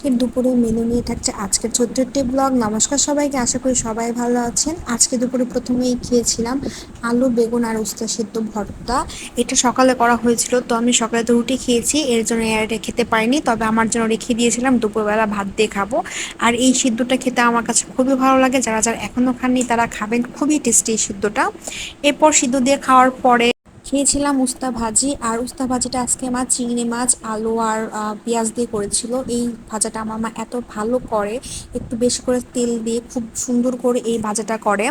আজকের দুপুরে মেনু নিয়ে থাকছে আজকের ছোট্ট একটি ব্লগ। নমস্কার সবাইকে, আশা করি সবাই ভালো আছেন। আজকে দুপুরে প্রথমেই খেয়েছিলাম আলু বেগুন আর উস্তা সিদ্ধ ভর্তা। এটা সকালে করা হয়েছিল, তো আমি সকালে তো রুটি খেয়েছি, এর জন্য এটা খেতে পারিনি। তবে আমার জন্য রেখে দিয়েছিলাম, দুপুরবেলা ভাত দিয়ে খাবো। আর এই সিদ্ধটা খেতে আমার কাছে খুবই ভালো লাগে, যারা যারা এখনো খাননি তারা খাবেন, খুবই টেস্টি এই সিদ্ধটা। এরপর সিদ্ধ দিয়ে খাওয়ার পরে খেয়েছিলাম উস্তা ভাজি। আর উস্তা ভাজিটা আজকে মা চিংড়ি মাছ আলু আর পেঁয়াজ দিয়ে করেছিল। এই ভাজাটা আমার মা এত ভালো করে, একটু বেশি করে তেল দিয়ে খুব সুন্দর করে এই ভাজাটা করে।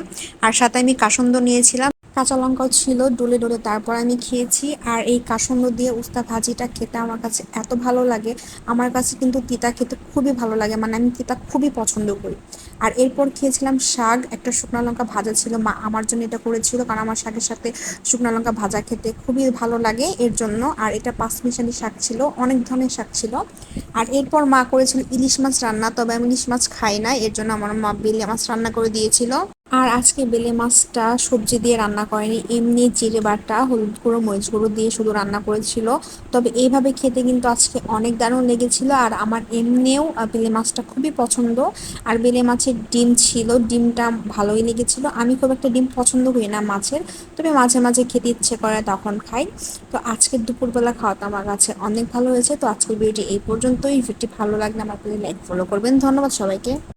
আর সাথে আমি কাসন্দ নিয়েছিলাম, কাঁচা লঙ্কাও ছিল ডলে ডলে, তারপর আমি খেয়েছি। আর এই কাসন্দ দিয়ে উস্তা ভাজিটা খেতে আমার কাছে এত ভালো লাগে। আমার কাছে কিন্তু তিতা খেতে খুবই ভালো লাগে, মানে আমি তিতা খুবই পছন্দ করি। আর এরপর খেয়েছিলাম শাক, একটা শুকনো লঙ্কা ভাজা ছিল, মা আমার জন্য এটা করেছিল, কারণ আমার শাকের সাথে শুকনো লঙ্কা ভাজা খেতে খুবই ভালো লাগে এর জন্য। আর এটা পাঁচমিশালি শাক ছিল, অনেক ধরনের শাক ছিল। আর এরপর মা করেছিল ইলিশ মাছ রান্না, তবে আমি ইলিশ মাছ খাই না, এর জন্য আমার মা বেলে মাছ রান্না করে দিয়েছিল। আর আজকে বেলে মাছটা সবজি দিয়ে রান্না করেনি, এমনি জিরে বাটা হলুদ গুঁড়ো মরিচ গুঁড়ো দিয়ে শুধু রান্না করেছিল। তবে এইভাবে খেতে কিন্তু আজকে অনেক দারুণ লেগেছিল। আর আমার এমনিও বেলে মাছটা খুবই পছন্দ। আর বেলে মাছের ডিম ছিল, ডিমটা ভালোই লেগেছিল। আমি খুব একটা ডিম পছন্দ করি না মাছের, তবে মাঝে মাঝে খেতে ইচ্ছে করে তখন খাই। তো আজকের দুপুরবেলা খাওয়াটা আমার কাছে অনেক ভালো হয়েছে। তো আজকের ভিডিওটি এই পর্যন্তই। ভিডিওটি ভালো লাগলে আমার লাইক ফলো করবেন। ধন্যবাদ সবাইকে।